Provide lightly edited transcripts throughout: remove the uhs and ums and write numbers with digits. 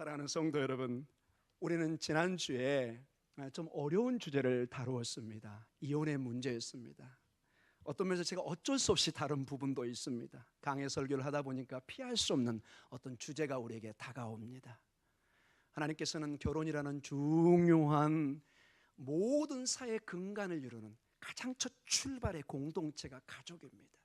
사랑하는 성도 여러분, 우리는 지난주에 좀 어려운 주제를 다루었습니다. 이혼의 문제였습니다. 어떤 면에서 제가 어쩔 수 없이 다룬 부분도 있습니다. 강해 설교를 하다 보니까 피할 수 없는 어떤 주제가 우리에게 다가옵니다. 하나님께서는 결혼이라는 중요한 모든 사회 근간을 이루는 가장 첫 출발의 공동체가 가족입니다.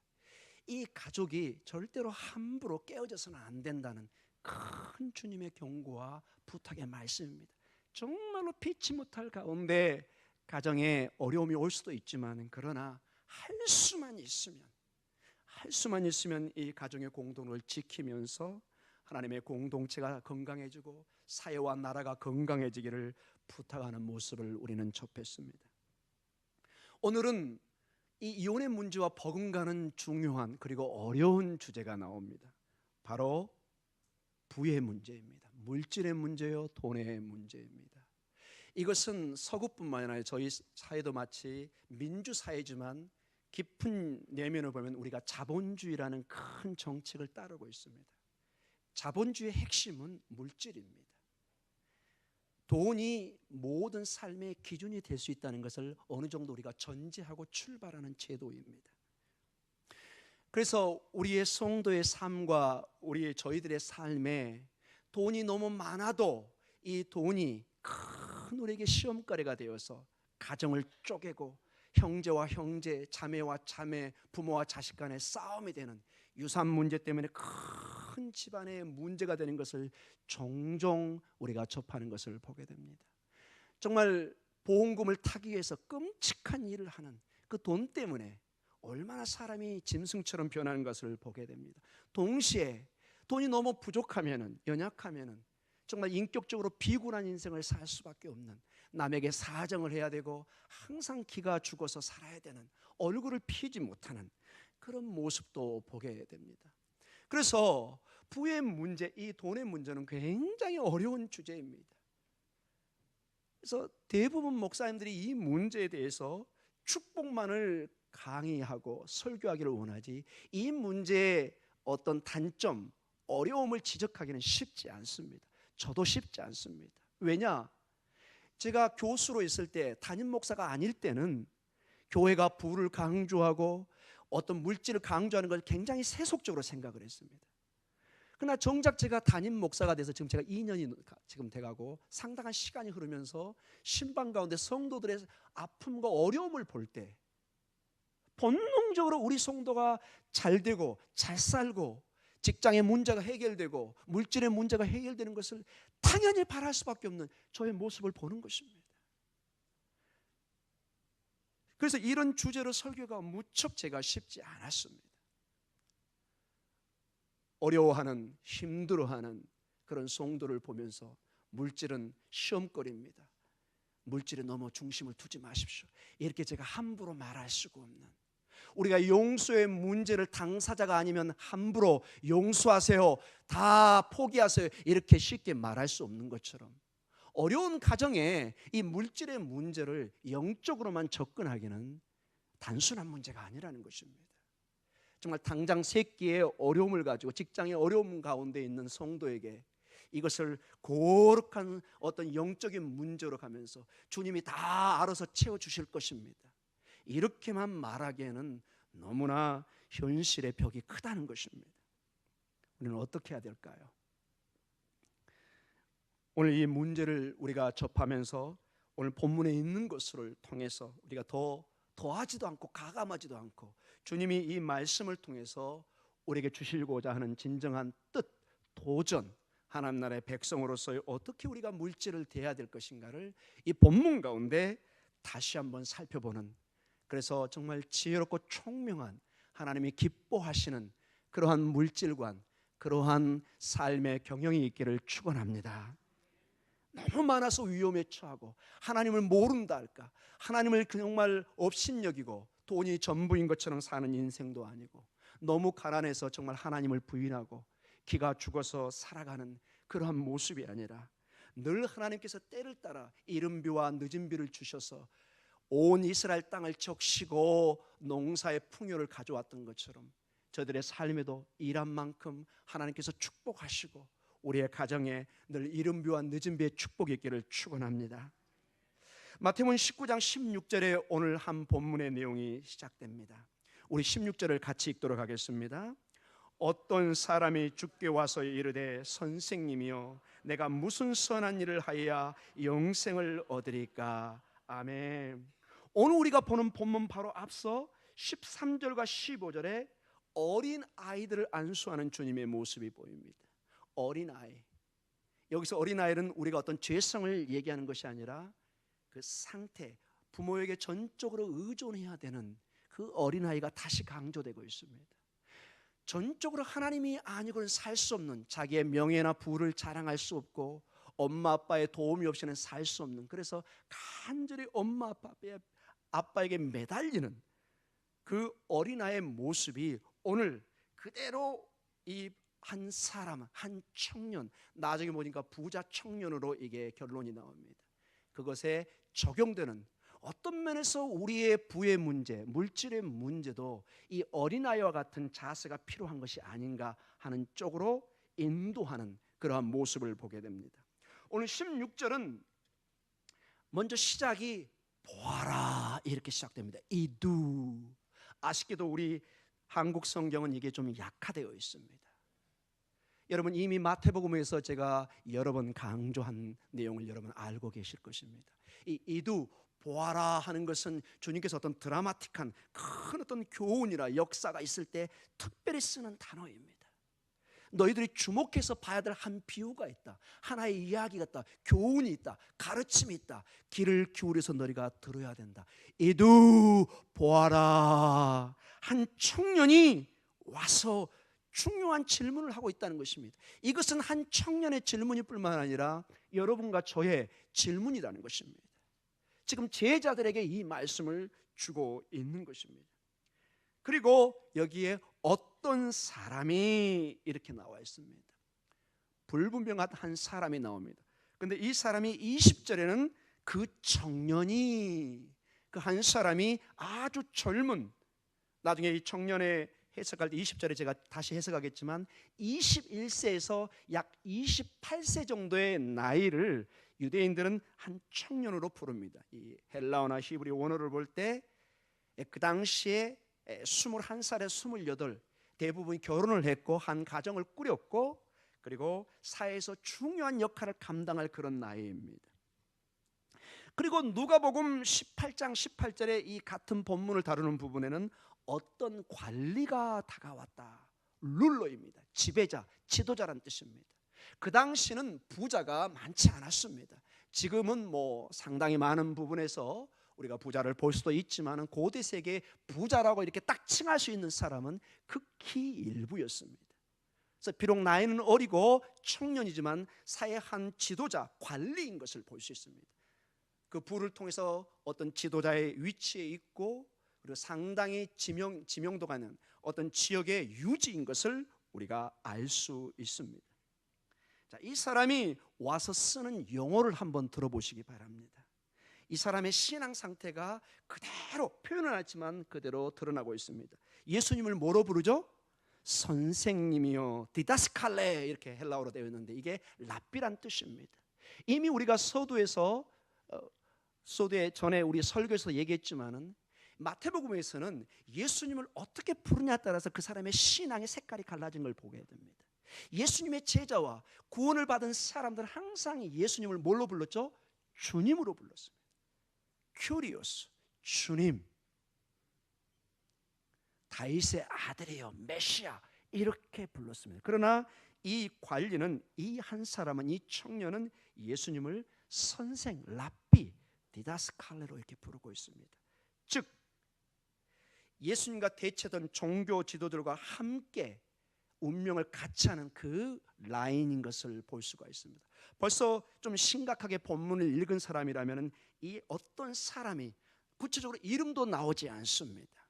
이 가족이 절대로 함부로 깨어져서는 안 된다는 큰 주님의 경고와 부탁의 말씀입니다. 정말로 피치 못할 가운데 가정에 어려움이 올 수도 있지만, 그러나 할 수만 있으면 이 가정의 공동을 지키면서 하나님의 공동체가 건강해지고 사회와 나라가 건강해지기를 부탁하는 모습을 우리는 접했습니다. 오늘은 이 이혼의 문제와 버금가는 중요한 그리고 어려운 주제가 나옵니다. 바로 부의 문제입니다. 물질의 문제요, 돈의 문제입니다. 이것은 서구뿐만 아니라 저희 사회도 마치 민주사회지만 깊은 내면을 보면 우리가 자본주의라는 큰 정책을 따르고 있습니다. 자본주의의 핵심은 물질입니다. 돈이 모든 삶의 기준이 될 수 있다는 것을 어느 정도 우리가 전제하고 출발하는 제도입니다. 그래서 우리의 성도의 삶과 저희들의 삶에 돈이 너무 많아도 이 돈이 큰 우리에게 시험거리가 되어서 가정을 쪼개고 형제와 형제, 자매와 자매, 부모와 자식 간의 싸움이 되는 유산 문제 때문에 큰 집안의 문제가 되는 것을 종종 우리가 접하는 것을 보게 됩니다. 정말 보험금을 타기 위해서 끔찍한 일을 하는 그 돈 때문에 얼마나 사람이 짐승처럼 변하는 것을 보게 됩니다. 동시에 돈이 너무 부족하면은, 연약하면은 정말 인격적으로 비굴한 인생을 살 수밖에 없는, 남에게 사정을 해야 되고 항상 기가 죽어서 살아야 되는, 얼굴을 피지 못하는 그런 모습도 보게 됩니다. 그래서 부의 문제, 이 돈의 문제는 굉장히 어려운 주제입니다. 그래서 대부분 목사님들이 이 문제에 대해서 축복만을 강의하고 설교하기를 원하지, 이 문제의 어떤 단점, 어려움을 지적하기는 쉽지 않습니다. 저도 쉽지 않습니다. 왜냐? 제가 교수로 있을 때, 담임 목사가 아닐 때는 교회가 부를 강조하고 어떤 물질을 강조하는 걸 굉장히 세속적으로 생각을 했습니다. 그러나 정작 제가 담임 목사가 돼서 지금 제가 2년이 지금 돼가고 상당한 시간이 흐르면서 신방 가운데 성도들의 아픔과 어려움을 볼 때 본능적으로 우리 성도가 잘 되고 잘 살고 직장의 문제가 해결되고 물질의 문제가 해결되는 것을 당연히 바랄 수밖에 없는 저의 모습을 보는 것입니다. 그래서 이런 주제로 설교가 무척 제가 쉽지 않았습니다. 어려워하는, 힘들어하는 그런 성도를 보면서 물질은 시험거리입니다. 물질에 너무 중심을 두지 마십시오. 이렇게 제가 함부로 말할 수가 없는, 우리가 용서의 문제를 당사자가 아니면 함부로 용서하세요, 다 포기하세요, 이렇게 쉽게 말할 수 없는 것처럼 어려운 가정에 이 물질의 문제를 영적으로만 접근하기는 단순한 문제가 아니라는 것입니다. 정말 당장 새끼의 어려움을 가지고 직장의 어려움 가운데 있는 성도에게 이것을 거룩한 어떤 영적인 문제로 가면서 주님이 다 알아서 채워주실 것입니다, 이렇게만 말하기에는 너무나 현실의 벽이 크다는 것입니다. 우리는 어떻게 해야 될까요? 오늘 이 문제를 우리가 접하면서 오늘 본문에 있는 것을 통해서 우리가 더하지도 않고 가감하지도 않고 주님이 이 말씀을 통해서 우리에게 주시고자 하는 진정한 뜻, 도전, 하나님 나라의 백성으로서 어떻게 우리가 물질을 대해야 될 것인가를 이 본문 가운데 다시 한번 살펴보는, 그래서 정말 지혜롭고 총명한, 하나님이 기뻐하시는 그러한 물질관, 그러한 삶의 경영이 있기를 축원합니다. 너무 많아서 위험에 처하고 하나님을 모른다 할까, 하나님을 정말 업신여기고 돈이 전부인 것처럼 사는 인생도 아니고, 너무 가난해서 정말 하나님을 부인하고 기가 죽어서 살아가는 그러한 모습이 아니라, 늘 하나님께서 때를 따라 이른 비와 늦은 비를 주셔서 온 이스라엘 땅을 적시고 농사의 풍요를 가져왔던 것처럼 저들의 삶에도 일한 만큼 하나님께서 축복하시고 우리의 가정에 늘 이른 비와 늦은 비의 축복이 있기를 축원합니다. 마태복음 19장 16절에 오늘 한 본문의 내용이 시작됩니다. 우리 16절을 같이 읽도록 하겠습니다. 어떤 사람이 주께 와서 이르되 선생님이여 내가 무슨 선한 일을 하여야 영생을 얻으리까. 아멘. 오늘 우리가 보는 본문 바로 앞서 13절과 15절에 어린 아이들을 안수하는 주님의 모습이 보입니다. 어린 아이. 여기서 어린 아이는 우리가 어떤 죄성을 얘기하는 것이 아니라 그 상태, 부모에게 전적으로 의존해야 되는 그 어린 아이가 다시 강조되고 있습니다. 전적으로 하나님이 아니고는 살 수 없는, 자기의 명예나 부를 자랑할 수 없고 엄마 아빠의 도움이 없이는 살 수 없는, 그래서 간절히 엄마 아빠에게 매달리는 그 어린아이의 모습이 오늘 그대로 이 한 사람, 한 청년, 나중에 보니까 부자 청년으로 이게 결론이 나옵니다. 그것에 적용되는 어떤 면에서 우리의 부의 문제, 물질의 문제도 이 어린아이와 같은 자세가 필요한 것이 아닌가 하는 쪽으로 인도하는 그러한 모습을 보게 됩니다. 오늘 16절은 먼저 시작이 보아라 이렇게 시작됩니다. 이두. 아쉽게도 우리 한국 성경은 이게 좀 약화되어 있습니다. 여러분 이미 마태복음에서 제가 여러 번 강조한 내용을 여러분 알고 계실 것입니다. 이 이두 보아라 하는 것은 주님께서 어떤 드라마틱한 큰 어떤 교훈이나 역사가 있을 때 특별히 쓰는 단어입니다. 너희들이 주목해서 봐야 될 한 비유가 있다, 하나의 이야기가 있다, 교훈이 있다, 가르침이 있다. 귀를 기울여서 너희가 들어야 된다. 이두 보아라. 한 청년이 와서 중요한 질문을 하고 있다는 것입니다. 이것은 한 청년의 질문일 뿐만 아니라 여러분과 저의 질문이라는 것입니다. 지금 제자들에게 이 말씀을 주고 있는 것입니다. 그리고 여기에 어떤 사람이 이렇게 나와 있습니다. 불분명한 한 사람이 나옵니다. 그런데 이 사람이 20절에는 그 청년이, 그 한 사람이 아주 젊은, 나중에 이 청년의 해석할 때 20절에 제가 다시 해석하겠지만 21세에서 약 28세 정도의 나이를 유대인들은 한 청년으로 부릅니다. 이 헬라어나 히브리 원어를 볼 때 그 당시에 21살에 28, 대부분 결혼을 했고 한 가정을 꾸렸고 그리고 사회에서 중요한 역할을 감당할 그런 나이입니다. 그리고 누가복음 18장 18절에 이 같은 본문을 다루는 부분에는 어떤 관리가 다가왔다. 룰러입니다. 지배자, 지도자란 뜻입니다. 그 당시는 부자가 많지 않았습니다. 지금은 뭐 상당히 많은 부분에서 우리가 부자를 볼 수도 있지만 고대 세계의 부자라고 이렇게 딱 칭할 수 있는 사람은 극히 일부였습니다. 그래서 비록 나이는 어리고 청년이지만 사회의 한 지도자, 관리인 것을 볼 수 있습니다. 그 부를 통해서 어떤 지도자의 위치에 있고 그리고 상당히 지명도가 있는 어떤 지역의 유지인 것을 우리가 알 수 있습니다. 자, 이 사람이 와서 쓰는 용어를 한번 들어보시기 바랍니다. 이 사람의 신앙 상태가 그대로 표현은 하지만 그대로 드러나고 있습니다. 예수님을 뭐로 부르죠? 선생님이요, 디다스칼레 이렇게 헬라어로 되어 있는데 이게 랍비란 뜻입니다. 이미 우리가 서두에 전에 우리 설교에서 얘기했지만은 마태복음에서는 예수님을 어떻게 부르냐에 따라서 그 사람의 신앙의 색깔이 갈라진 걸 보게 됩니다. 예수님의 제자와 구원을 받은 사람들은 항상 예수님을 뭘로 불렀죠? 주님으로 불렀습니다. 큐리오스, 주님, 다윗의 아들이요, 메시아 이렇게 불렀습니다. 그러나 이 관리는, 이 한 사람은, 이 청년은 예수님을 선생, 랍비, 디다스칼레로 이렇게 부르고 있습니다. 즉 예수님과 대체던 종교 지도들과 함께 운명을 같이 하는 그 라인인 것을 볼 수가 있습니다. 벌써 좀 심각하게 본문을 읽은 사람이라면 이 어떤 사람이 구체적으로 이름도 나오지 않습니다.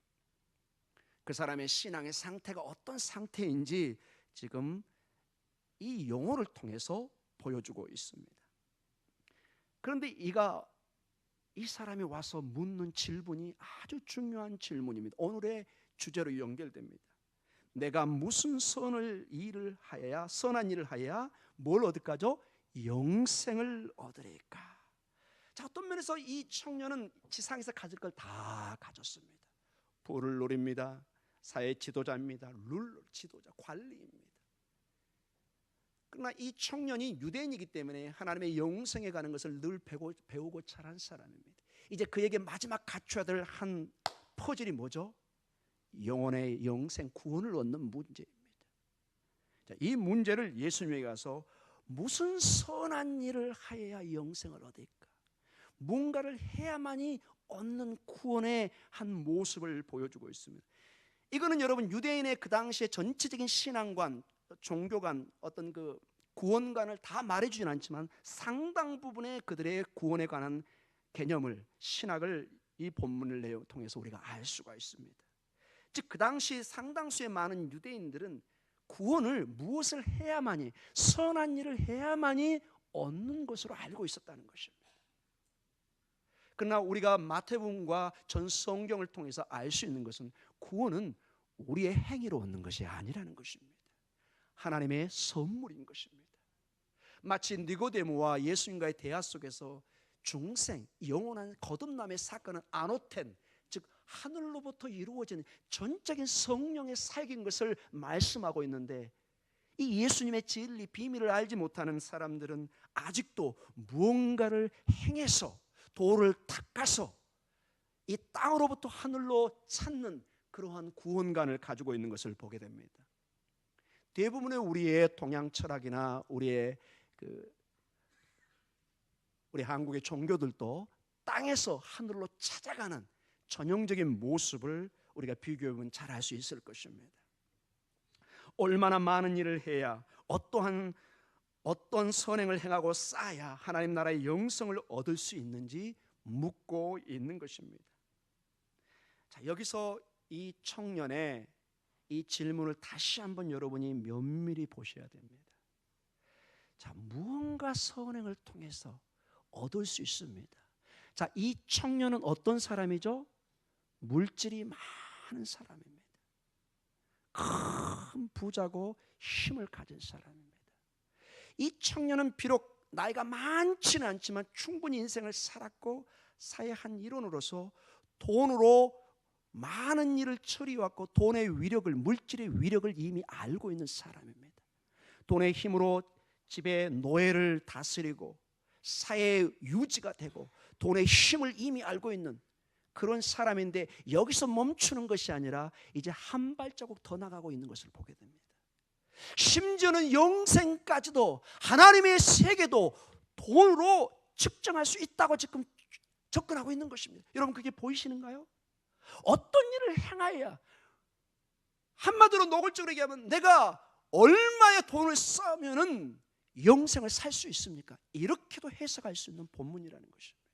그 사람의 신앙의 상태가 어떤 상태인지 지금 이 용어를 통해서 보여주고 있습니다. 그런데 이 사람이 와서 묻는 질문이 아주 중요한 질문입니다. 오늘의 주제로 연결됩니다. 내가 무슨 일을 하여야 선한 일을 하여야 뭘 얻을까죠? 영생을 얻으리까. 자, 어떤 면에서 이 청년은 지상에서 가질 걸 다 가졌습니다. 부를 노립니다. 사회 지도자입니다. 룰 지도자, 관리입니다. 그러나 이 청년이 유대인이기 때문에 하나님의 영생에 가는 것을 늘 배우고 자란 사람입니다. 이제 그에게 마지막 갖춰야 될 한 퍼즐이 뭐죠? 영혼의 영생 구원을 얻는 문제입니다. 자, 이 문제를 예수님에게 가서 무슨 선한 일을 하여야 영생을 얻을까? 뭔가를 해야만이 얻는 구원의 한 모습을 보여주고 있습니다. 이거는 여러분 유대인의 그 당시의 전체적인 신앙관, 종교관, 어떤 그 구원관을 다 말해주진 않지만 상당 부분의 그들의 구원에 관한 개념을, 신학을 이 본문을 통해서 우리가 알 수가 있습니다. 즉 그 당시 상당수의 많은 유대인들은 구원을 무엇을 해야만이, 선한 일을 해야만이 얻는 것으로 알고 있었다는 것입니다. 그러나 우리가 마태복음과 전 성경을 통해서 알 수 있는 것은 구원은 우리의 행위로 얻는 것이 아니라는 것입니다. 하나님의 선물인 것입니다. 마치 니고데모와 예수님과의 대화 속에서 중생, 영원한 거듭남의 사건은 아노텐, 즉 하늘로부터 이루어지는 전적인 성령의 사역인 것을 말씀하고 있는데, 이 예수님의 진리, 비밀을 알지 못하는 사람들은 아직도 무언가를 행해서 도를 닦아서 이 땅으로부터 하늘로 찾는 그러한 구원관을 가지고 있는 것을 보게 됩니다. 대부분의 우리의 동양 철학이나 우리 한국의 종교들도 땅에서 하늘로 찾아가는 전형적인 모습을 우리가 비교해보면 잘 알 수 있을 것입니다. 얼마나 많은 일을 해야 어떤 선행을 행하고 쌓아야 하나님 나라의 영성을 얻을 수 있는지 묻고 있는 것입니다. 자, 여기서 이 청년의 이 질문을 다시 한번 여러분이 면밀히 보셔야 됩니다. 자, 무언가 선행을 통해서 얻을 수 있습니다. 자, 이 청년은 어떤 사람이죠? 물질이 많은 사람입니다. 큰 부자고 힘을 가진 사람입니다. 이 청년은 비록 나이가 많지는 않지만 충분히 인생을 살았고 사회 한 일원으로서 돈으로 많은 일을 처리해왔고 돈의 위력을, 물질의 위력을 이미 알고 있는 사람입니다. 돈의 힘으로 집의 노예를 다스리고 사회의 유지가 되고 돈의 힘을 이미 알고 있는 그런 사람인데, 여기서 멈추는 것이 아니라 이제 한 발자국 더 나가고 있는 것을 보게 됩니다. 심지어는 영생까지도, 하나님의 세계도 돈으로 측정할 수 있다고 지금 접근하고 있는 것입니다. 여러분, 그게 보이시는가요? 어떤 일을 행하여야, 한마디로 노골적으로 얘기하면 내가 얼마의 돈을 쌓으면은 영생을 살 수 있습니까? 이렇게도 해석할 수 있는 본문이라는 것입니다.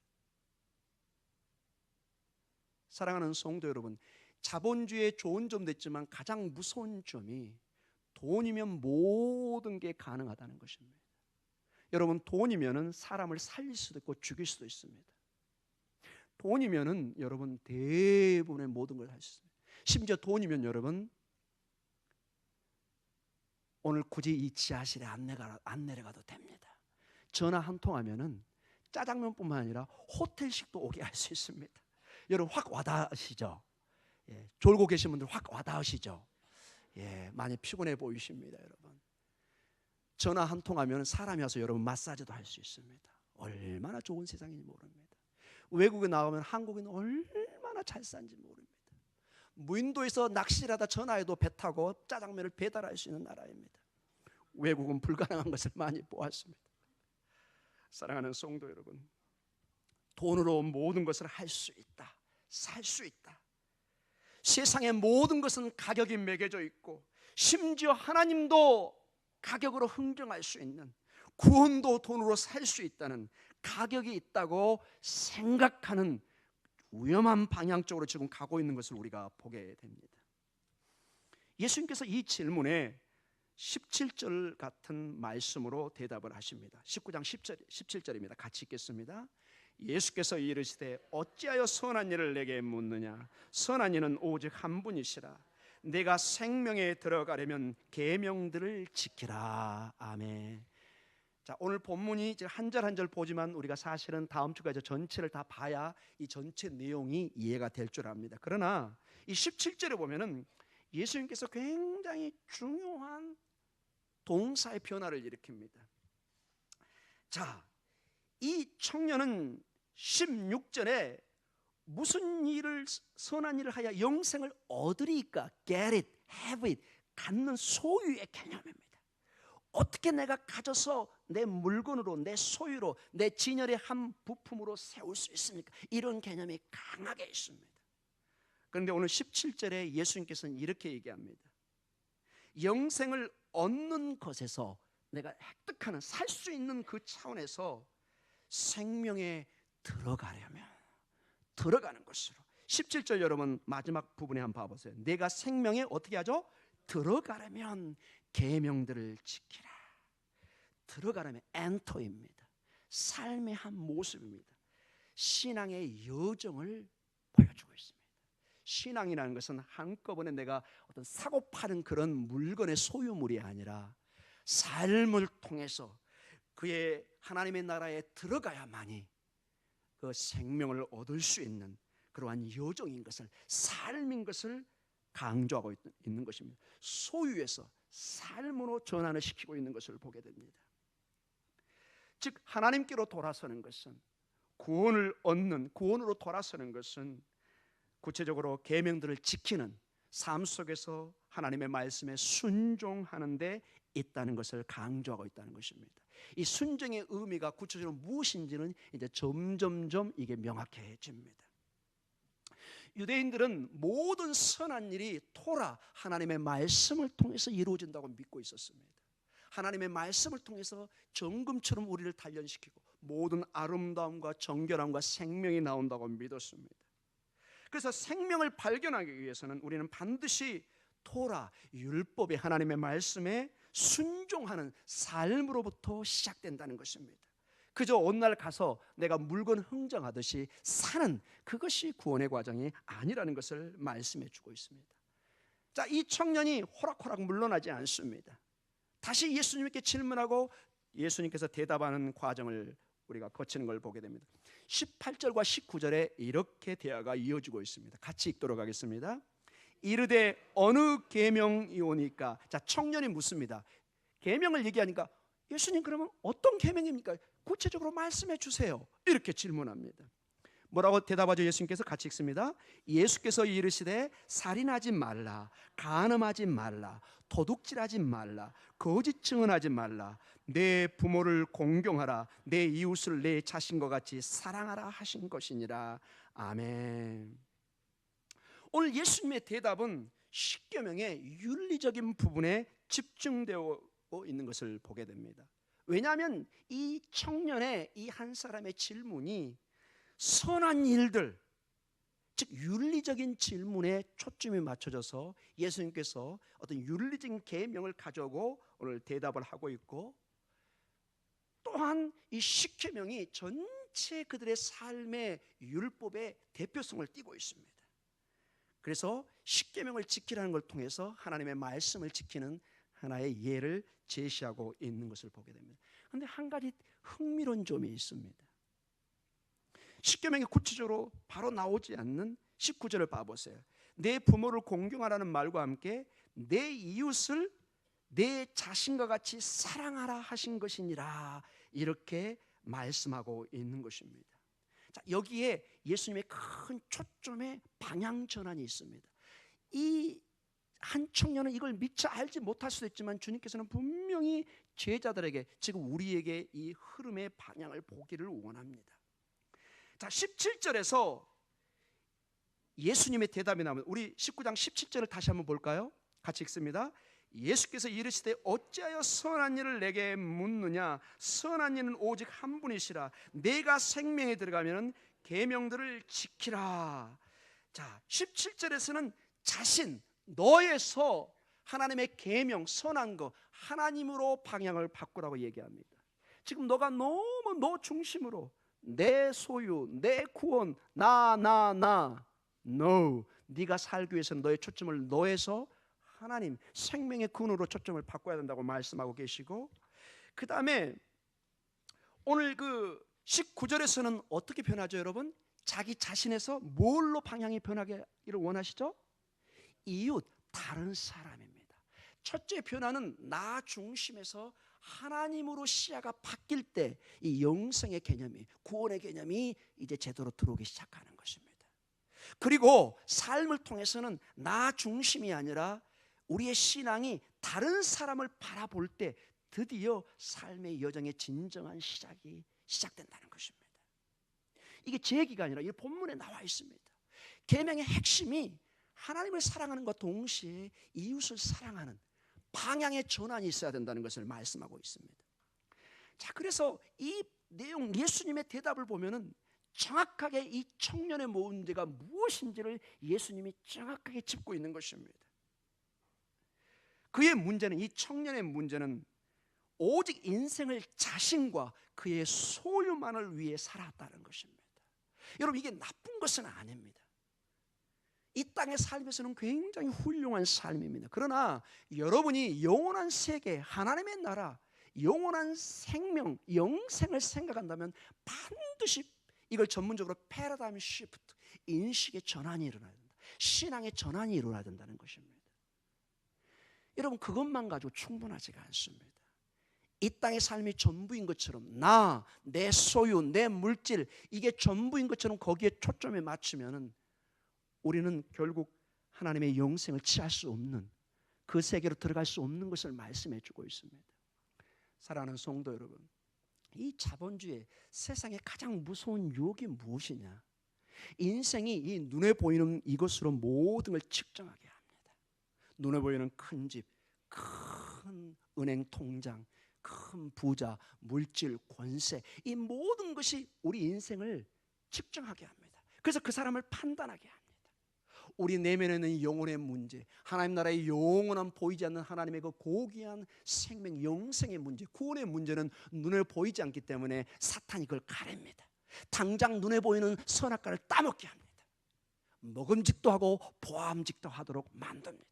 사랑하는 성도 여러분, 자본주의의 좋은 점도 있지만 가장 무서운 점이 돈이면 모든 게 가능하다는 것입니다. 여러분, 돈이면은 사람을 살릴 수도 있고 죽일 수도 있습니다. 돈이면은 여러분 대부분의 모든 걸 할 수 있습니다. 심지어 돈이면 여러분 오늘 굳이 이 지하실에 안 내려가도 됩니다. 전화 한 통 하면은 짜장면뿐만 아니라 호텔식도 오게 할 수 있습니다. 여러분 확 와닿으시죠? 예, 졸고 계신 분들 확 와닿으시죠? 예, 많이 피곤해 보이십니다, 여러분. 전화 한 통 하면 사람이 와서 여러분 마사지도 할 수 있습니다. 얼마나 좋은 세상인지 모릅니다. 외국에 나가면 한국인 얼마나 잘 사는지 모릅니다. 무인도에서 낚시를 하다 전화해도 배 타고 짜장면을 배달할 수 있는 나라입니다. 외국은 불가능한 것을 많이 보았습니다. 사랑하는 성도 여러분, 돈으로 모든 것을 할 수 있다, 살 수 있다. 세상의 모든 것은 가격이 매겨져 있고 심지어 하나님도 가격으로 흥정할 수 있는, 구원도 돈으로 살 수 있다는 가격이 있다고 생각하는 위험한 방향 쪽으로 지금 가고 있는 것을 우리가 보게 됩니다. 예수님께서 이 질문에 17절 같은 말씀으로 대답을 하십니다. 19장 17절입니다. 같이 읽겠습니다. 예수께서 이르시되 어찌하여 선한 일을 내게 묻느냐? 선한 이는 오직 한 분이시라. 내가 생명에 들어가려면 계명들을 지키라. 아멘. 자, 오늘 본문이 한 절 한 절 보지만 우리가 사실은 다음 주까지 전체를 다 봐야 이 전체 내용이 이해가 될 줄 압니다. 그러나 이 17절에 보면은 예수님께서 굉장히 중요한 동사의 변화를 일으킵니다. 자, 이 청년은 16절에 무슨 일을, 선한 일을 하여 영생을 얻으리까? Get it, have it, 갖는 소유의 개념입니다. 어떻게 내가 가져서 내 물건으로, 내 소유로, 내 진열의 한 부품으로 세울 수 있습니까? 이런 개념이 강하게 있습니다. 그런데 오늘 17절에 예수님께서는 이렇게 얘기합니다. 영생을 얻는 것에서 내가 획득하는, 살 수 있는 그 차원에서 생명에 들어가려면 들어가는 것으로. 17절 여러분 마지막 부분에 한번 봐보세요. 내가 생명에 어떻게 하죠? 들어가려면 계명들을 지키라. 들어가려면 엔터입니다. 삶의 한 모습입니다. 신앙의 여정을 보여주고 있습니다. 신앙이라는 것은 한꺼번에 내가 어떤 사고 파는 그런 물건의 소유물이 아니라 삶을 통해서 그의 하나님의 나라에 들어가야만이 그 생명을 얻을 수 있는 그러한 여정인 것을, 삶인 것을 강조하고 있는 것입니다. 소유에서 삶으로 전환을 시키고 있는 것을 보게 됩니다. 즉 하나님께로 돌아서는 것은, 구원을 얻는, 구원으로 돌아서는 것은 구체적으로 계명들을 지키는 삶 속에서 하나님의 말씀에 순종하는 데 있다는 것을 강조하고 있다는 것입니다. 이 순종의 의미가 구체적으로 무엇인지는 이제 점점점 이게 명확해집니다. 유대인들은 모든 선한 일이 토라, 하나님의 말씀을 통해서 이루어진다고 믿고 있었습니다. 하나님의 말씀을 통해서 정금처럼 우리를 단련시키고 모든 아름다움과 정결함과 생명이 나온다고 믿었습니다. 그래서 생명을 발견하기 위해서는 우리는 반드시 토라, 율법의 하나님의 말씀에 순종하는 삶으로부터 시작된다는 것입니다. 그저 어느 날 가서 내가 물건 흥정하듯이 사는 그것이 구원의 과정이 아니라는 것을 말씀해 주고 있습니다. 자, 이 청년이 호락호락 물러나지 않습니다. 다시 예수님께 질문하고 예수님께서 대답하는 과정을 우리가 거치는 걸 보게 됩니다. 18절과 19절에 이렇게 대화가 이어지고 있습니다. 같이 읽도록 하겠습니다. 이르되 어느 계명이오니까. 자, 청년이 묻습니다. 계명을 얘기하니까 예수님 그러면 어떤 계명입니까? 구체적으로 말씀해 주세요. 이렇게 질문합니다. 뭐라고 대답하죠? 예수님께서 같이 읽습니다. 예수께서 이르시되 살인하지 말라, 간음하지 말라, 도둑질하지 말라, 거짓 증언하지 말라, 내 부모를 공경하라, 내 이웃을 내 자신과 같이 사랑하라 하신 것이니라. 아멘. 오늘 예수님의 대답은 십계명의 윤리적인 부분에 집중되어 있는 것을 보게 됩니다. 왜냐하면 이 청년의 이 한 사람의 질문이 선한 일들, 즉 윤리적인 질문에 초점이 맞춰져서 예수님께서 어떤 윤리적인 계명을 가져오고 오늘 대답을 하고 있고, 또한 이 십계명이 전체 그들의 삶의 율법의 대표성을 띠고 있습니다. 그래서 십계명을 지키라는 걸 통해서 하나님의 말씀을 지키는 하나의 예를 제시하고 있는 것을 보게 됩니다. 그런데 한 가지 흥미로운 점이 있습니다. 십계명이 구체적으로 바로 나오지 않는 19절을 봐보세요. 내 부모를 공경하라는 말과 함께 내 이웃을 내 자신과 같이 사랑하라 하신 것이니라, 이렇게 말씀하고 있는 것입니다. 자, 여기에 예수님의 큰 초점의 방향 전환이 있습니다. 이 한 청년은 이걸 미처 알지 못할 수도 있지만 주님께서는 분명히 제자들에게, 지금 우리에게 이 흐름의 방향을 보기를 원합니다. 자, 17절에서 예수님의 대답이 나오면 우리 19장 17절을 다시 한번 볼까요? 같이 읽습니다. 예수께서 이르시되 어찌하여 선한 일을 내게 묻느냐? 선한 이는 오직 한 분이시라. 내가 생명에 들어가면 계명들을 지키라. 자, 17절에서는 자신, 너에서 하나님의 계명, 선한 거, 하나님으로 방향을 바꾸라고 얘기합니다. 지금 너가 너무 너 중심으로 내 소유, 내 구원, 나 No, 네가 살기 위해서는 너의 초점을 너에서 하나님 생명의 근원으로 초점을 바꿔야 된다고 말씀하고 계시고, 그 다음에 오늘 그 19절에서는 어떻게 변하죠 여러분? 자기 자신에서 뭘로 방향이 변하기를 원하시죠? 이웃, 다른 사람입니다. 첫째 변화는 나 중심에서 하나님으로 시야가 바뀔 때 이 영생의 개념이, 구원의 개념이 이제 제대로 들어오기 시작하는 것입니다. 그리고 삶을 통해서는 나 중심이 아니라 우리의 신앙이 다른 사람을 바라볼 때 드디어 삶의 여정의 진정한 시작이 시작된다는 것입니다. 이게 제 얘기가 아니라 이 본문에 나와 있습니다. 계명의 핵심이 하나님을 사랑하는 것과 동시에 이웃을 사랑하는 방향의 전환이 있어야 된다는 것을 말씀하고 있습니다. 자, 그래서 이 내용, 예수님의 대답을 보면은 정확하게 이 청년의 문제가 무엇인지를 예수님이 정확하게 짚고 있는 것입니다. 그의 문제는, 이 청년의 문제는 오직 인생을 자신과 그의 소유만을 위해 살았다는 것입니다. 여러분, 이게 나쁜 것은 아닙니다. 이 땅의 삶에서는 굉장히 훌륭한 삶입니다. 그러나 여러분이 영원한 세계, 하나님의 나라, 영원한 생명, 영생을 생각한다면 반드시 이걸 전문적으로 패러다임 시프트, 인식의 전환이 일어나야 된다. 신앙의 전환이 일어나야 된다는 것입니다. 여러분, 그것만 가지고 충분하지가 않습니다. 이 땅의 삶이 전부인 것처럼 나, 내 소유, 내 물질, 이게 전부인 것처럼 거기에 초점에 맞추면은 우리는 결국 하나님의 영생을 취할 수 없는, 그 세계로 들어갈 수 없는 것을 말씀해 주고 있습니다. 사랑하는 성도 여러분, 이 자본주의 세상의 가장 무서운 유혹이 무엇이냐? 인생이 이 눈에 보이는 이것으로 모든 걸 측정하게 합니다. 눈에 보이는 큰 집, 큰 은행 통장, 큰 부자, 물질, 권세, 이 모든 것이 우리 인생을 측정하게 합니다. 그래서 그 사람을 판단하게 합니다. 우리 내면에는 영혼의 문제, 하나님 나라의 영원한 보이지 않는 하나님의 그 고귀한 생명, 영생의 문제, 구원의 문제는 눈에 보이지 않기 때문에 사탄이 그걸 가립니다. 당장 눈에 보이는 선악과를 따먹게 합니다. 먹음직도 하고 보암직도 하도록 만듭니다.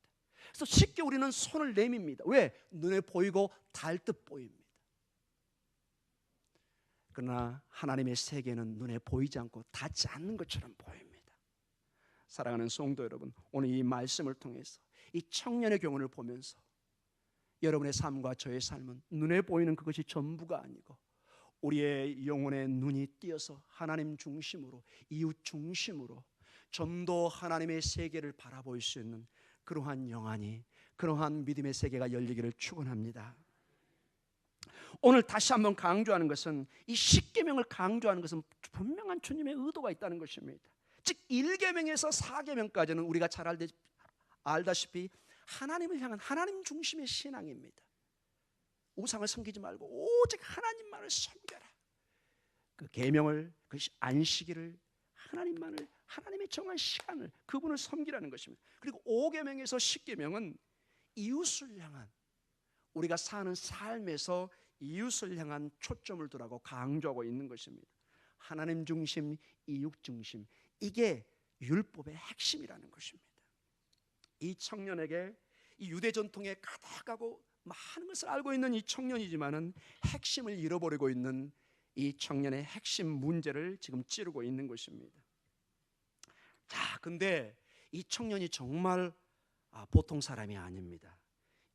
그래서 쉽게 우리는 손을 내밉니다. 왜? 눈에 보이고 달 듯 보입니다. 그러나 하나님의 세계는 눈에 보이지 않고 닿지 않는 것처럼 보입니다. 사랑하는 성도 여러분, 오늘 이 말씀을 통해서 이 청년의 경우를 보면서 여러분의 삶과 저의 삶은 눈에 보이는 그것이 전부가 아니고 우리의 영혼의 눈이 띄어서 하나님 중심으로, 이웃 중심으로 좀 더 하나님의 세계를 바라볼 수 있는 그러한 영안이, 그러한 믿음의 세계가 열리기를 축원합니다. 오늘 다시 한번 강조하는 것은, 이 십계명을 강조하는 것은 분명한 주님의 의도가 있다는 것입니다. 즉 1계명에서 4계명까지는 우리가 잘 알다시피 하나님을 향한 하나님 중심의 신앙입니다. 우상을 섬기지 말고 오직 하나님만을 섬겨라. 그 계명을, 그 안식일을, 하나님만을, 하나님의 정한 시간을, 그분을 섬기라는 것입니다. 그리고 5계명에서 10계명은 이웃을 향한, 우리가 사는 삶에서 이웃을 향한 초점을 두라고 강조하고 있는 것입니다. 하나님 중심, 이웃 중심, 이게 율법의 핵심이라는 것입니다. 이 청년에게 이 유대 전통에 가득하고 많은 것을 알고 있는 이 청년이지만은 핵심을 잃어버리고 있는 이 청년의 핵심 문제를 지금 찌르고 있는 것입니다. 자, 근데 이 청년이 정말 보통 사람이 아닙니다.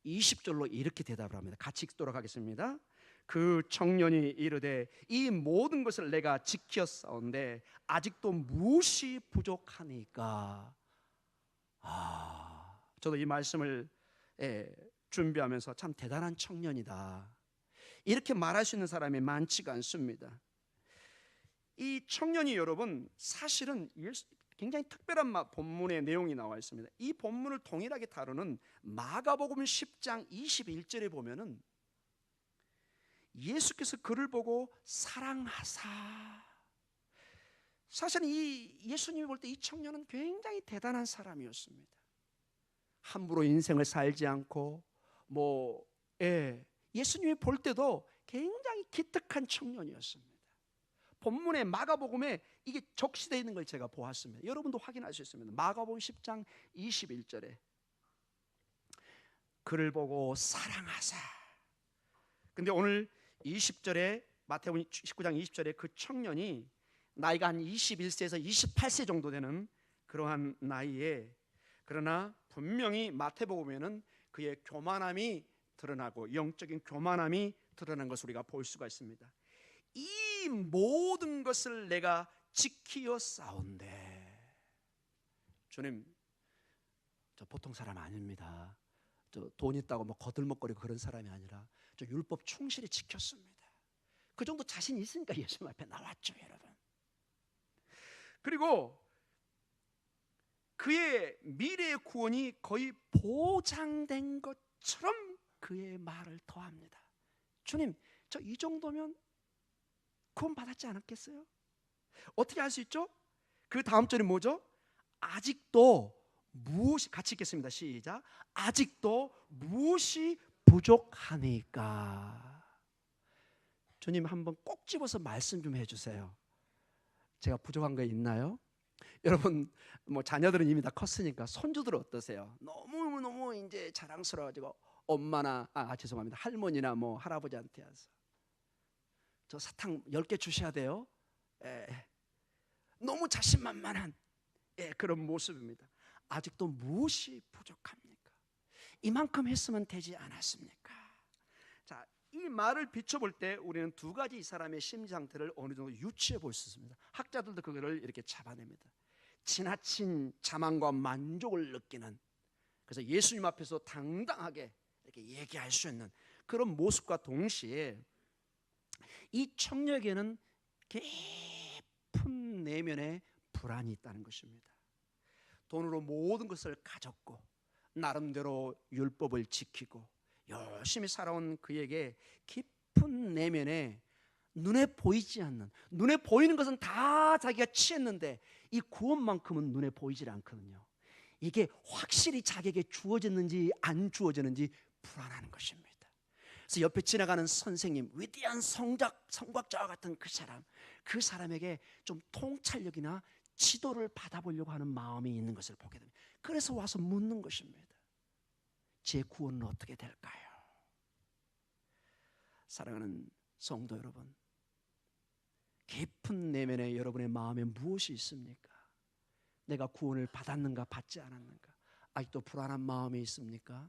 20절로 이렇게 대답을 합니다. 같이 읽도록 하겠습니다. 그 청년이 이르되 이 모든 것을 내가 지켰사온데 아직도 무엇이 부족하니까. 저도 이 말씀을 준비하면서 참 대단한 청년이다, 이렇게 말할 수 있는 사람이 많지가 않습니다. 이 청년이 여러분 사실은 굉장히 특별한 본문의 내용이 나와 있습니다. 이 본문을 동일하게 다루는 마가복음 10장 21절에 보면은 예수께서 그를 보고 사랑하사. 사실은 이 예수님이 볼 때 이 청년은 굉장히 대단한 사람이었습니다. 함부로 인생을 살지 않고 예수님이 볼 때도 굉장히 기특한 청년이었습니다. 본문의 마가복음에 이게 적시되어 있는 걸 제가 보았습니다. 여러분도 확인할 수 있습니다. 마가복음 10장 21절에 그를 보고 사랑하사. 근데 오늘 20절에 마태복음 19장 20절에 그 청년이 나이가 한 21세에서 28세 정도 되는 그러한 나이에, 그러나 분명히 마태복음에는 그의 교만함이 드러나고 영적인 교만함이 드러난 것을 우리가 볼 수가 있습니다. 이 모든 것을 내가 지키어 싸운데, 주님, 저 보통 사람 아닙니다. 저 돈 있다고 뭐 거들먹거리고 그런 사람이 아니라 저 율법 충실히 지켰습니다. 그 정도 자신 있으니까 예수님 앞에 나왔죠, 여러분. 그리고 그의 미래의 구원이 거의 보장된 것처럼 그의 말을 더합니다. 주님, 저 이 정도면 구원 받았지 않았겠어요? 어떻게 할 수 있죠? 그 다음 절이 뭐죠? 아직도 무엇이, 같이 읽겠습니다. 시작. 아직도 무엇이 부족하니까. 주님, 한번 꼭 집어서 말씀 좀 해주세요. 제가 부족한 거 있나요? 여러분, 뭐 자녀들은 이미 다 컸으니까 손주들은 어떠세요? 너무 이제 자랑스러워가지고 엄마나 죄송합니다, 할머니나 뭐 할아버지한테 와서 저 사탕 10개 주셔야 돼요. 너무 자신만만한 그런 모습입니다. 아직도 무엇이 부족합니까? 이만큼 했으면 되지 않았습니까? 자, 이 말을 비춰볼 때 우리는 두 가지 이 사람의 심리 상태를 어느 정도 유추해 볼 수 있습니다. 학자들도 그거를 이렇게 잡아냅니다. 지나친 자만과 만족을 느끼는, 그래서 예수님 앞에서 당당하게 이렇게 얘기할 수 있는 그런 모습과 동시에 이 청년에게는 깊은 내면의 불안이 있다는 것입니다. 돈으로 모든 것을 가졌고 나름대로 율법을 지키고 열심히 살아온 그에게 깊은 내면에 눈에 보이지 않는, 눈에 보이는 것은 다 자기가 취했는데 이 구원만큼은 눈에 보이질 않거든요. 이게 확실히 자기에게 주어졌는지 안 주어졌는지 불안한 것입니다. 그래서 옆에 지나가는 선생님, 위대한 성곽자와 같은 그 사람에게 좀 통찰력이나 지도를 받아보려고 하는 마음이 있는 것을 보게 됩니다. 그래서 와서 묻는 것입니다. 제 구원은 어떻게 될까요? 사랑하는 성도 여러분, 깊은 내면에 여러분의 마음에 무엇이 있습니까? 내가 구원을 받았는가 받지 않았는가? 아직도 불안한 마음이 있습니까?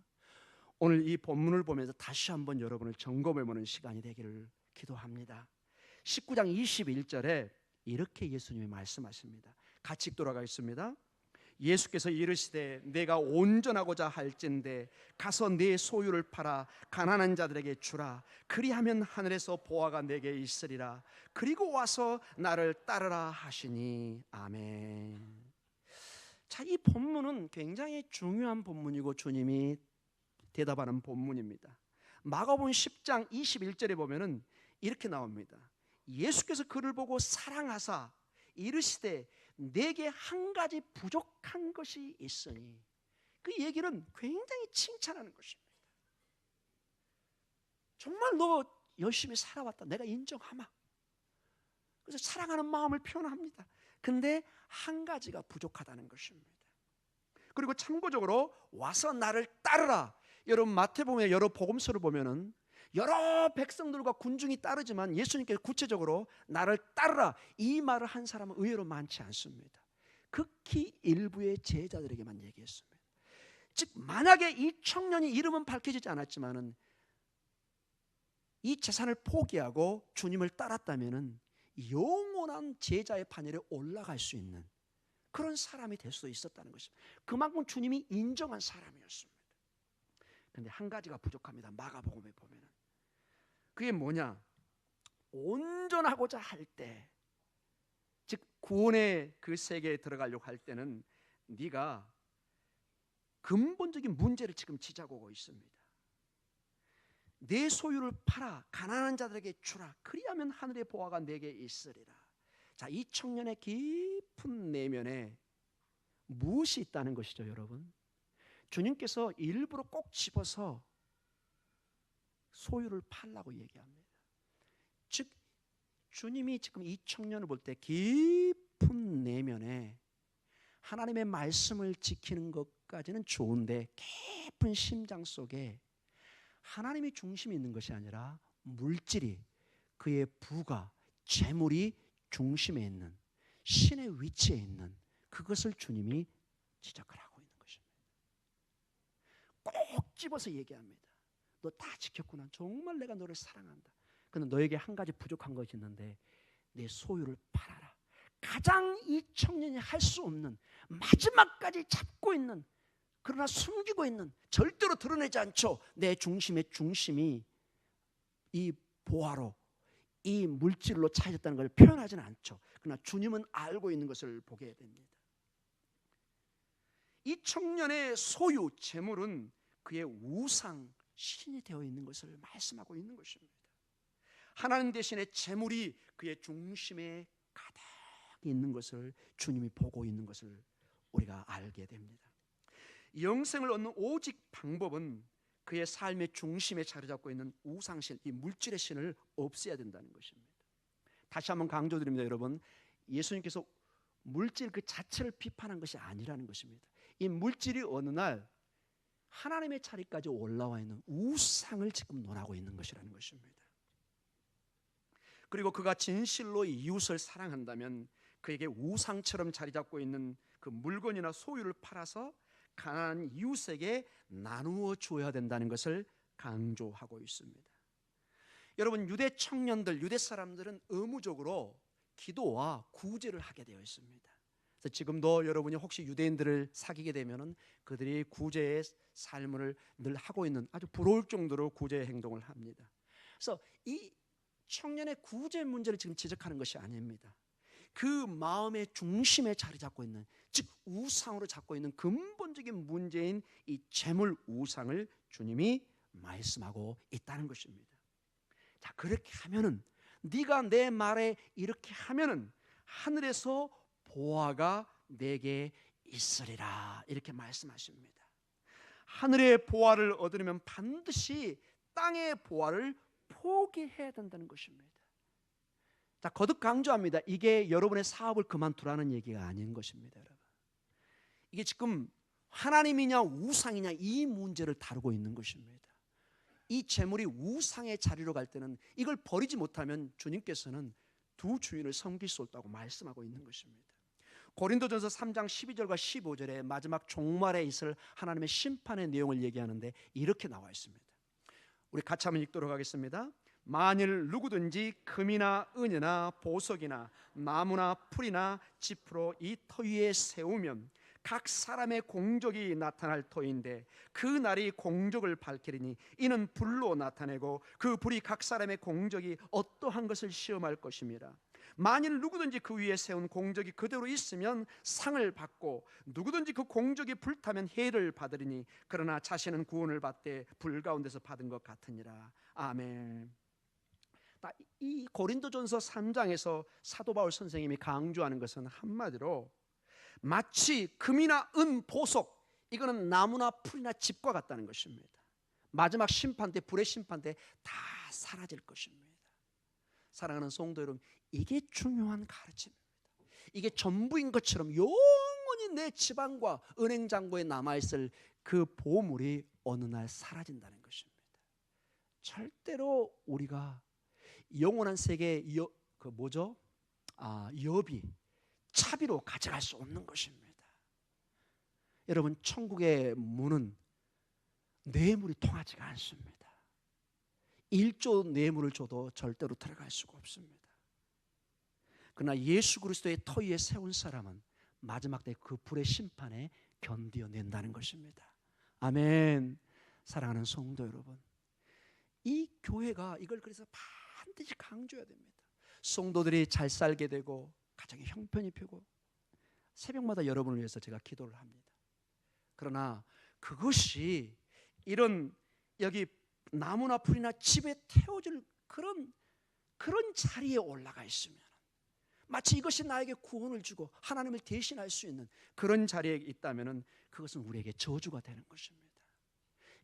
오늘 이 본문을 보면서 다시 한번 여러분을 점검해보는 시간이 되기를 기도합니다. 19장 21절에 이렇게 예수님이 말씀하십니다. 같이 돌아가겠습니다. 예수께서 이르시되 내가 온전하고자 할진대 가서 네 소유를 팔아 가난한 자들에게 주라. 그리하면 하늘에서 보화가 내게 있으리라. 그리고 와서 나를 따르라 하시니. 아멘. 자, 이 본문은 굉장히 중요한 본문이고 주님이 대답하는 본문입니다. 마가복음 10장 21절에 보면은 이렇게 나옵니다. 예수께서 그를 보고 사랑하사 이르시되 내게 한 가지 부족한 것이 있으니. 그 얘기는 굉장히 칭찬하는 것입니다. 정말 너 열심히 살아왔다, 내가 인정하마. 그래서 사랑하는 마음을 표현합니다. 근데 한 가지가 부족하다는 것입니다. 그리고 참고적으로 와서 나를 따르라. 여러분 마태복음의 여러 복음서를 보면은 여러 백성들과 군중이 따르지만 예수님께서 구체적으로 나를 따르라 이 말을 한 사람은 의외로 많지 않습니다. 극히 일부의 제자들에게만 얘기했습니다. 즉 만약에 이 청년이 이름은 밝혀지지 않았지만은 이 재산을 포기하고 주님을 따랐다면은 영원한 제자의 판열에 올라갈 수 있는 그런 사람이 될 수 있었다는 것입니다. 그만큼 주님이 인정한 사람이었습니다. 그런데 한 가지가 부족합니다. 마가복음에 보면은 그게 뭐냐? 온전하고자 할 때, 즉 구원의 그 세계에 들어가려고 할 때는 네가 근본적인 문제를 지금 지적하고 있습니다. 내 소유를 팔아 가난한 자들에게 주라. 그리하면 하늘의 보화가 내게 있으리라. 자, 이 청년의 깊은 내면에 무엇이 있다는 것이죠, 여러분? 주님께서 일부러 꼭 집어서 소유를 팔라고 얘기합니다. 즉 주님이 지금 이 청년을 볼 때 깊은 내면에 하나님의 말씀을 지키는 것까지는 좋은데 깊은 심장 속에 하나님이 중심이 있는 것이 아니라 물질이, 그의 부가, 재물이 중심에 있는, 신의 위치에 있는 그것을 주님이 지적을 하고 있는 것입니다. 꼭 집어서 얘기합니다. 너 다 지켰구나. 정말 내가 너를 사랑한다. 그런데 너에게 한 가지 부족한 것이 있는데 내 소유를 팔아라. 가장 이 청년이 할 수 없는, 마지막까지 잡고 있는, 그러나 숨기고 있는, 절대로 드러내지 않죠. 내 중심의 중심이 이 보화로, 이 물질로 차졌다는 걸 표현하지는 않죠. 그러나 주님은 알고 있는 것을 보게 됩니다. 이 청년의 소유, 재물은 그의 우상, 신이 되어 있는 것을 말씀하고 있는 것입니다. 하나님 대신에 재물이 그의 중심에 가득 있는 것을 주님이 보고 있는 것을 우리가 알게 됩니다. 영생을 얻는 오직 방법은 그의 삶의 중심에 자리 잡고 있는 우상신, 이 물질의 신을 없애야 된다는 것입니다. 다시 한번 강조드립니다. 여러분, 예수님께서 물질 그 자체를 비판한 것이 아니라는 것입니다. 이 물질이 어느 날 하나님의 자리까지 올라와 있는 우상을 지금 논하고 있는 것이라는 것입니다. 그리고 그가 진실로 이웃을 사랑한다면 그에게 우상처럼 자리 잡고 있는 그 물건이나 소유를 팔아서 가난한 이웃에게 나누어 줘야 된다는 것을 강조하고 있습니다. 여러분, 유대 청년들, 유대 사람들은 의무적으로 기도와 구제를 하게 되어 있습니다. 그래서 지금도 여러분이 혹시 유대인들을 사귀게 되면은 그들이 구제의 삶을 늘 하고 있는, 아주 부러울 정도로 구제 행동을 합니다. 그래서 이 청년의 구제 문제를 지금 지적하는 것이 아닙니다. 그 마음의 중심에 자리 잡고 있는, 즉 우상으로 잡고 있는 근본적인 문제인 이 재물 우상을 주님이 말씀하고 있다는 것입니다. 자, 그렇게 하면은, 네가 내 말에 이렇게 하면은 하늘에서 보화가 내게 있으리라, 이렇게 말씀하십니다. 하늘의 보화를 얻으려면 반드시 땅의 보화를 포기해야 된다는 것입니다. 자, 거듭 강조합니다. 이게 여러분의 사업을 그만두라는 얘기가 아닌 것입니다. 여러분, 이게 지금 하나님이냐 우상이냐 이 문제를 다루고 있는 것입니다. 이 재물이 우상의 자리로 갈 때는 이걸 버리지 못하면 주님께서는 두 주인을 섬길 수 없다고 말씀하고 있는 것입니다. 고린도전서 3장 12절과 15절에 마지막 종말에 있을 하나님의 심판의 내용을 얘기하는데 이렇게 나와 있습니다. 우리 같이 한번 읽도록 하겠습니다. 만일 누구든지 금이나 은이나 보석이나 나무나 풀이나 짚으로 이 터 위에 세우면 각 사람의 공적이 나타날 터인데 그 날이 공적을 밝히리니 이는 불로 나타내고 그 불이 각 사람의 공적이 어떠한 것을 시험할 것입니다. 만일 누구든지 그 위에 세운 공적이 그대로 있으면 상을 받고 누구든지 그 공적이 불타면 해를 받으리니 그러나 자신은 구원을 받되 불 가운데서 받은 것 같으니라. 아멘. 이 고린도전서 3장에서 사도 바울 선생님이 강조하는 것은 한마디로 마치 금이나 은, 보석, 이거는 나무나 풀이나 짚과 같다는 것입니다. 마지막 심판 때, 불의 심판 때 다 사라질 것입니다. 사랑하는 성도 여러분, 이게 중요한 가르침입니다. 이게 전부인 것처럼 영원히 내 지방과 은행 잔고에 남아있을 그 보물이 어느 날 사라진다는 것입니다. 절대로 우리가 영원한 세계 여비, 차비로 가져갈 수 없는 것입니다. 여러분, 천국의 문은 뇌물이 통하지가 않습니다. 1조 뇌물을 줘도 절대로 들어갈 수가 없습니다. 그러나 예수 그리스도의 터 위에 세운 사람은 마지막 때 그 불의 심판에 견디어낸다는 것입니다. 아멘. 사랑하는 성도 여러분, 이 교회가 이걸 그래서 반드시 강조해야 됩니다. 성도들이 잘 살게 되고 가정이 형편이 펴고 새벽마다 여러분을 위해서 제가 기도를 합니다. 그러나 그것이 이런 여기 나무나 풀이나 집에 태워질 그런 자리에 올라가 있으면, 마치 이것이 나에게 구원을 주고 하나님을 대신할 수 있는 그런 자리에 있다면 그것은 우리에게 저주가 되는 것입니다.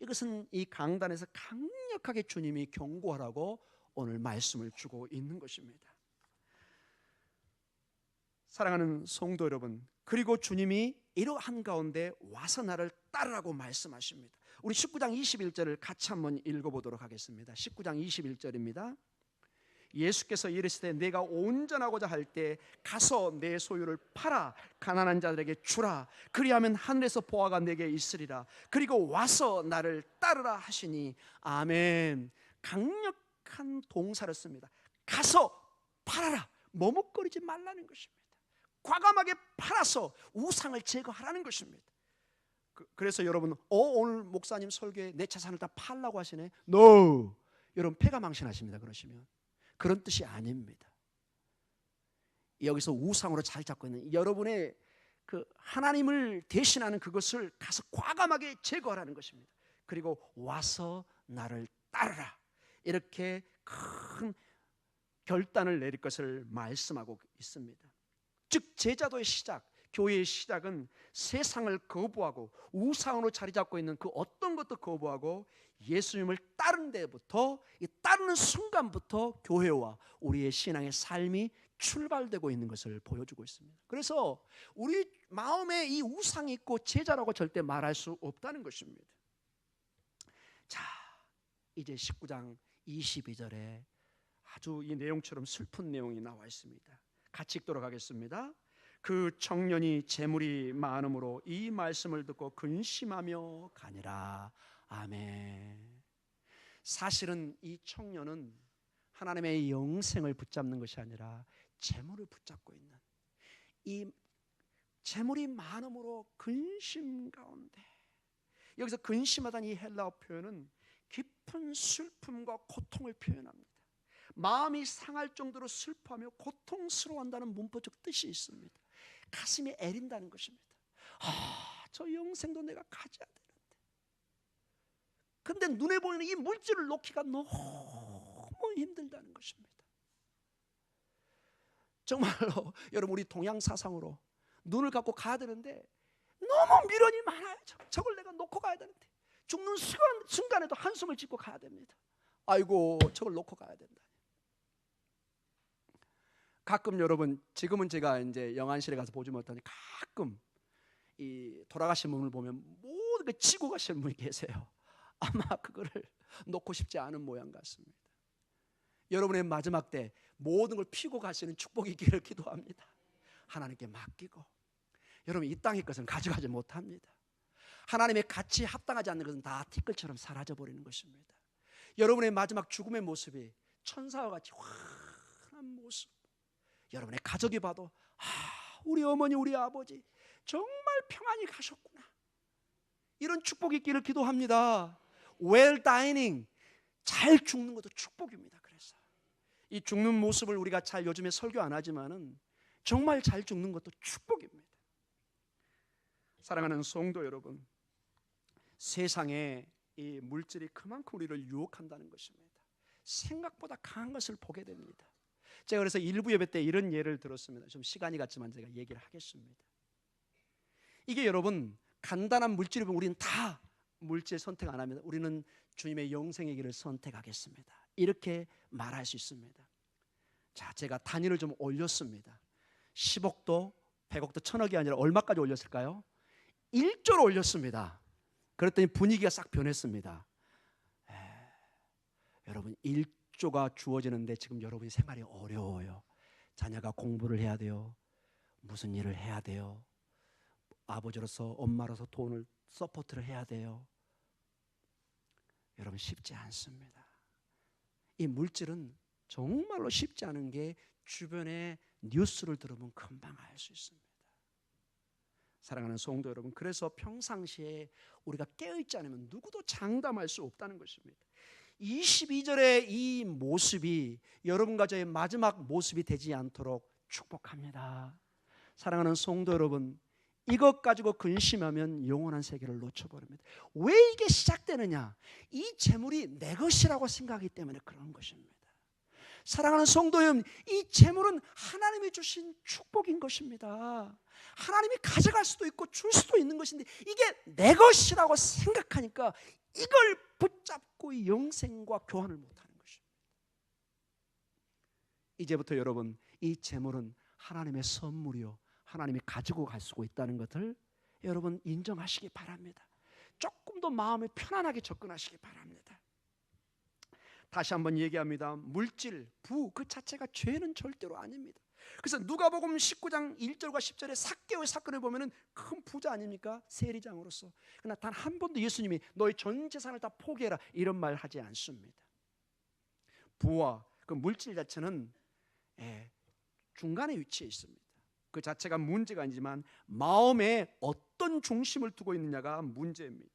이것은 이 강단에서 강력하게 주님이 경고하라고 오늘 말씀을 주고 있는 것입니다. 사랑하는 성도 여러분, 그리고 주님이 이러한 가운데 와서 나를 따르라고 말씀하십니다. 우리 19장 21절을 같이 한번 읽어보도록 하겠습니다. 19장 21절입니다. 예수께서 이르시되 내가 온전하고자 할 때 가서 내 소유를 팔아 가난한 자들에게 주라. 그리하면 하늘에서 보화가 내게 있으리라. 그리고 와서 나를 따르라 하시니. 아멘. 강력한 동사를 씁니다. 가서 팔아라. 머뭇거리지 말라는 것입니다. 과감하게 팔아서 우상을 제거하라는 것입니다. 그래서 여러분, 오늘 목사님 설교에 내 재산을 다 팔라고 하시네. No. 여러분 패가 망신하십니다. 그러시면 그런 뜻이 아닙니다. 여기서 우상으로 자리 잡고 있는 여러분의 그 하나님을 대신하는 그것을 가서 과감하게 제거하라는 것입니다. 그리고 와서 나를 따르라. 이렇게 큰 결단을 내릴 것을 말씀하고 있습니다. 즉 제자도의 시작, 교회의 시작은 세상을 거부하고 우상으로 자리 잡고 있는 그 어떤 것도 거부하고 예수님을 따르는 데부터, 이 따르는 순간부터 교회와 우리의 신앙의 삶이 출발되고 있는 것을 보여주고 있습니다. 그래서 우리 마음에 이 우상이 있고 제자라고 절대 말할 수 없다는 것입니다. 자, 이제 19장 22절에 아주 이 내용처럼 슬픈 내용이 나와 있습니다. 같이 읽도록 하겠습니다. 그 청년이 재물이 많음으로 이 말씀을 듣고 근심하며 가니라. 아멘. 사실은 이 청년은 하나님의 영생을 붙잡는 것이 아니라 재물을 붙잡고 있는, 이 재물이 많음으로 근심 가운데, 여기서 근심하다는 이 헬라어 표현은 깊은 슬픔과 고통을 표현합니다. 마음이 상할 정도로 슬퍼하며 고통스러워한다는 문법적 뜻이 있습니다. 가슴이 애린다는 것입니다. 저 영생도 내가 가져야 되는데, 근데 눈에 보이는 이 물질을 놓기가 너무 힘들다는 것입니다. 정말로 여러분, 우리 동양 사상으로 눈을 갖고 가야 되는데 너무 미련이 많아요. 저걸 내가 놓고 가야 되는데, 죽는 순간에도 한숨을 짓고 가야 됩니다. 아이고, 저걸 놓고 가야 된다. 가끔 여러분, 지금은 제가 이제 영안실에 가서 보지 못하니 가끔 이 돌아가신 분을 보면 모든 걸 치고 가시는 분이 계세요. 아마 그거를 놓고 싶지 않은 모양 같습니다. 여러분의 마지막 때 모든 걸 피고 가시는 축복이 있기를 기도합니다. 하나님께 맡기고, 여러분 이 땅의 것은 가져가지 못합니다. 하나님의 가치에 합당하지 않는 것은 다 티끌처럼 사라져버리는 것입니다. 여러분의 마지막 죽음의 모습이 천사와 같이 환한 모습, 여러분의 가족이 봐도 우리 어머니 우리 아버지 정말 평안히 가셨구나, 이런 축복이 있기를 기도합니다. well dying, 잘 죽는 것도 축복입니다. 그래서 이 죽는 모습을 우리가 잘 요즘에 설교 안 하지만은 정말 잘 죽는 것도 축복입니다. 사랑하는 성도 여러분, 세상에 이 물질이 그만큼 우리를 유혹한다는 것입니다. 생각보다 강한 것을 보게 됩니다. 제가 그래서 일부 예배 때 이런 예를 들었습니다. 좀 시간이 갔지만 제가 얘기를 하겠습니다. 이게 여러분, 간단한 물질이면 우리는 다 물질 선택 안 합니다. 우리는 주님의 영생의 길을 선택하겠습니다. 이렇게 말할 수 있습니다. 자, 제가 단위를 좀 올렸습니다. 10억도 100억도 1000억이 아니라 얼마까지 올렸을까요? 1조로 올렸습니다. 그랬더니 분위기가 싹 변했습니다. 여러분, 1조가 주어지는데 지금 여러분이 생활이 어려워요. 자녀가 공부를 해야 돼요. 무슨 일을 해야 돼요. 아버지로서 엄마로서 돈을 서포트를 해야 돼요. 여러분 쉽지 않습니다. 이 물질은 정말로 쉽지 않은 게 주변의 뉴스를 들으면 금방 알 수 있습니다. 사랑하는 성도 여러분, 그래서 평상시에 우리가 깨어있지 않으면 누구도 장담할 수 없다는 것입니다. 22절의 이 모습이 여러분과 저의 마지막 모습이 되지 않도록 축복합니다. 사랑하는 성도 여러분, 이것 가지고 근심하면 영원한 세계를 놓쳐버립니다. 왜 이게 시작되느냐? 이 재물이 내 것이라고 생각하기 때문에 그런 것입니다. 사랑하는 성도 여러분, 이 재물은 하나님이 주신 축복인 것입니다. 하나님이 가져갈 수도 있고 줄 수도 있는 것인데, 이게 내 것이라고 생각하니까 이걸 붙잡고 영생과 교환을 못하는 것입니다. 이제부터 여러분, 이 재물은 하나님의 선물이요, 하나님이 가지고 갈 수 있다는 것을 여러분 인정하시기 바랍니다. 조금 더 마음에 편안하게 접근하시기 바랍니다. 다시 한번 얘기합니다. 물질, 부 그 자체가 죄는 절대로 아닙니다. 그래서 누가복음 19장 1절과 10절에 삭개오의 사건을 보면은 큰 부자 아닙니까? 세리장으로서. 그러나 단 한 번도 예수님이 너의 전 재산을 다 포기해라 이런 말 하지 않습니다. 부와 그 물질 자체는 중간에 위치해 있습니다. 그 자체가 문제가 아니지만 마음에 어떤 중심을 두고 있느냐가 문제입니다.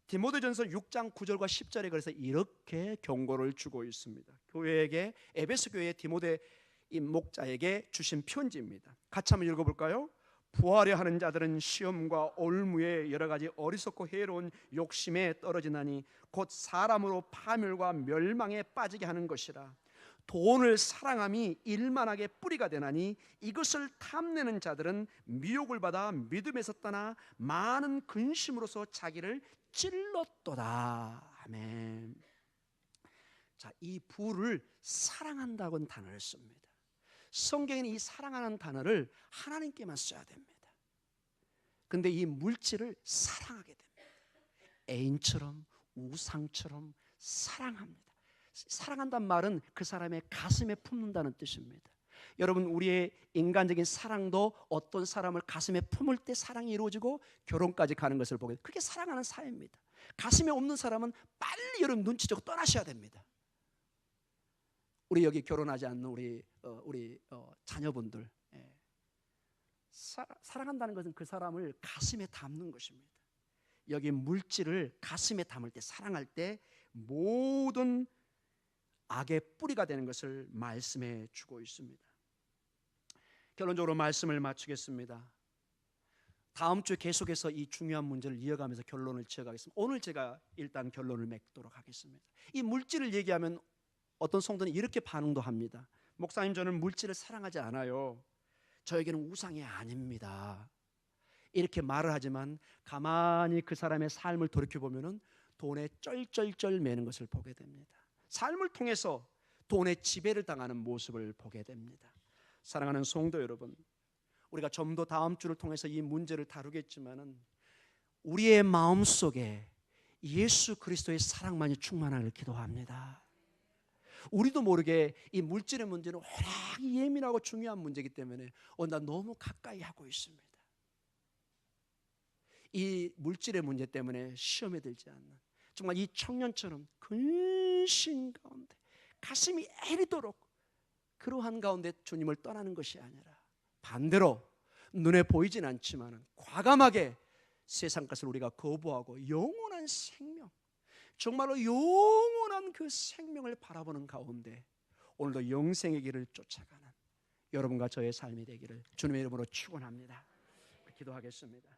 디모데전서 6장 9절과 10절에 그래서 이렇게 경고를 주고 있습니다. 교회에게, 에베소 교회 디모데 목자에게 주신 편지입니다. 같이 한번 읽어볼까요? 부하려 하는 자들은 시험과 올무에 여러 가지 어리석고 해로운 욕심에 떨어지나니 곧 사람으로 파멸과 멸망에 빠지게 하는 것이라. 돈을 사랑함이 일만하게 뿌리가 되나니 이것을 탐내는 자들은 미혹을 받아 믿음에서 떠나 많은 근심으로서 자기를 찔렀도다. 아멘. 자, 이 부를 사랑한다고는 단어를 씁니다. 성경에는 이 사랑하는 단어를 하나님께만 써야 됩니다. 근데 이 물질을 사랑하게 됩니다. 애인처럼 우상처럼 사랑합니다. 사랑한다는 말은 그 사람의 가슴에 품는다는 뜻입니다. 여러분, 우리의 인간적인 사랑도 어떤 사람을 가슴에 품을 때 사랑이 이루어지고 결혼까지 가는 것을 보게 돼요. 그게 사랑하는 사이입니다. 가슴에 없는 사람은 빨리 여러분 눈치 주고 떠나셔야 됩니다. 우리 여기 결혼하지 않는 우리 자녀분들, 사랑한다는 것은 그 사람을 가슴에 담는 것입니다. 여기 물질을 가슴에 담을 때, 사랑할 때 모든 악의 뿌리가 되는 것을 말씀해 주고 있습니다. 결론적으로 말씀을 마치겠습니다. 다음 주에 계속해서 이 중요한 문제를 이어가면서 결론을 지어가겠습니다. 오늘 제가 일단 결론을 맺도록 하겠습니다. 이 물질을 얘기하면 어떤 성도는 이렇게 반응도 합니다. 목사님, 저는 물질을 사랑하지 않아요. 저에게는 우상이 아닙니다. 이렇게 말을 하지만 가만히 그 사람의 삶을 돌이켜보면 돈에 쩔쩔쩔 매는 것을 보게 됩니다. 삶을 통해서 돈의 지배를 당하는 모습을 보게 됩니다. 사랑하는 성도 여러분, 우리가 좀 더 다음 주를 통해서 이 문제를 다루겠지만은 우리의 마음속에 예수 그리스도의 사랑만이 충만하기를 기도합니다. 우리도 모르게 이 물질의 문제는 워낙 예민하고 중요한 문제이기 때문에 나 너무 가까이 하고 있습니다. 이 물질의 문제 때문에 시험에 들지 않는, 정말 이 청년처럼 근심 가운데 가슴이 애리도록 그러한 가운데 주님을 떠나는 것이 아니라 반대로 눈에 보이진 않지만 과감하게 세상 것을 우리가 거부하고 영원한 생명, 정말로 영원한 그 생명을 바라보는 가운데 오늘도 영생의 길을 쫓아가는 여러분과 저의 삶이 되기를 주님의 이름으로 축원합니다. 기도하겠습니다.